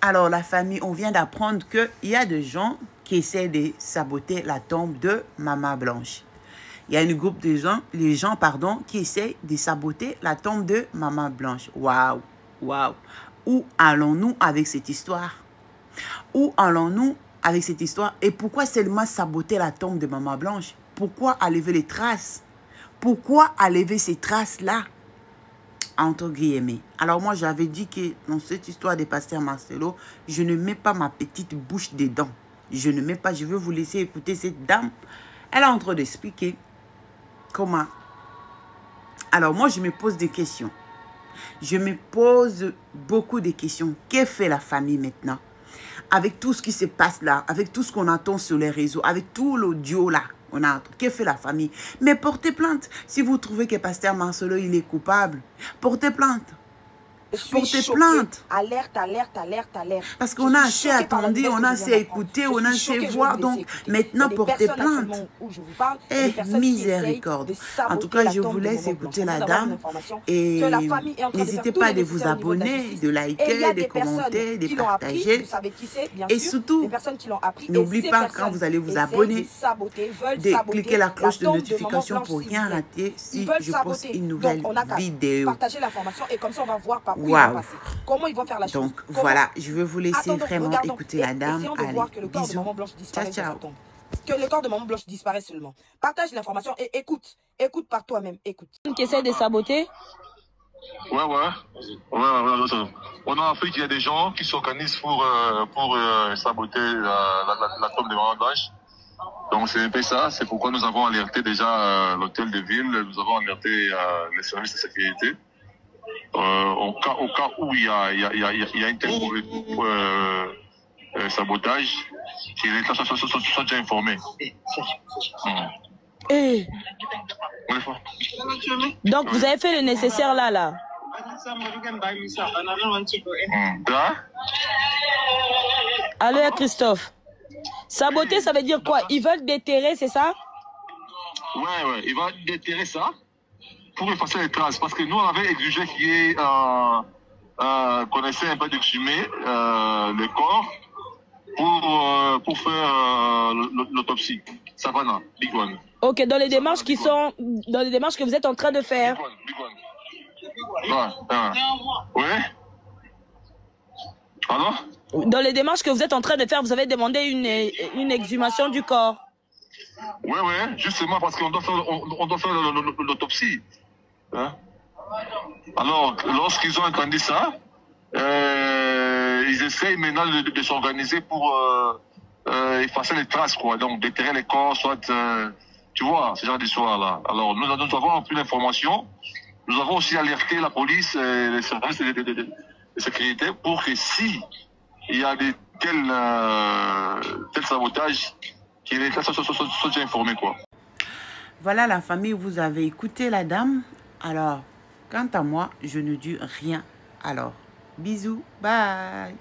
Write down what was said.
Alors, la famille, on vient d'apprendre qu'il y a des gens qui essaient de saboter la tombe de Maman Blanche. Il y a un groupe de gens, qui essaient de saboter la tombe de Maman Blanche. Waouh, waouh. Où allons-nous avec cette histoire? Où allons-nous avec cette histoire? Et pourquoi seulement saboter la tombe de Maman Blanche? Pourquoi enlever les traces? Pourquoi enlever ces traces-là? Entre guillemets. Alors moi, j'avais dit que dans cette histoire de Pasteur Marcelo, je ne mets pas ma petite bouche dedans. Je ne mets pas, je veux vous laisser écouter cette dame. Elle est en train d'expliquer comment. Alors moi, je me pose des questions. Je me pose beaucoup de questions. Que fait la famille maintenant? Avec tout ce qui se passe là, avec tout ce qu'on entend sur les réseaux, avec tout l'audio là, on a. Que fait la famille? Mais portez plainte. Si vous trouvez que Pasteur Marcelo, il est coupable, portez plainte. Portez plainte. Alerte, alerte, alerte, alerte. Parce qu'on a assez attendu, on a assez écouté, on a assez voir. Donc, maintenant, portez plainte. Et miséricorde. En tout cas, je vous laisse écouter la dame. Et n'hésitez pas de vous abonner, de liker, de commenter, de partager. Et surtout, n'oubliez pas quand vous allez vous abonner, de cliquer la cloche de notification pour rien rater si je poste une nouvelle vidéo. Partagez l'information et comme ça, on va voir par Wow. comment ils vont faire la chose. Donc voilà, je veux vous laisser vraiment écouter la dame. Allez, voir que le corps de Maman Blanche disparaisse de sa tombe. Que le corps de Maman Blanche disparaisse seulement. Partage l'information et écoute. Écoute par toi-même, écoute. Qui essaie de saboter? Ouais. On a appris qu'il y a des gens qui s'organisent pour saboter la tombe de Maman Blanche. Donc c'est un peu ça, c'est pourquoi nous avons alerté déjà l'hôtel de ville, nous avons alerté les services de sécurité. Au cas où il y a un tel sabotage, que l'État soit déjà informé. Donc vous avez fait le nécessaire là. Allô Christophe. Saboter, ça veut dire quoi? Ils veulent déterrer, c'est ça? Ouais, ils veulent déterrer ça pour effacer les traces. Parce que nous, on avait exigé qu'il connaissait un peu d'exhumer le corps pour faire l'autopsie. Savannah, Big One. Ok, dans les démarches que vous êtes en train de faire. Big One. Ouais. Alors? Dans les démarches que vous êtes en train de faire, vous avez demandé une exhumation du corps. Ouais, justement parce qu'on doit faire l'autopsie. Hein? Alors, lorsqu'ils ont entendu ça, ils essayent maintenant de s'organiser pour effacer les traces, quoi. Donc, déterrer les corps, soit, tu vois, ce genre d'histoire-là. Alors, nous avons plus d'informations. Nous avons aussi alerté la police et les services de sécurité pour que si il y a tels sabotages, que l'État soit déjà informé, quoi. Voilà la famille, vous avez écouté la dame. Alors, quant à moi, je ne dis rien. Alors, bisous, bye.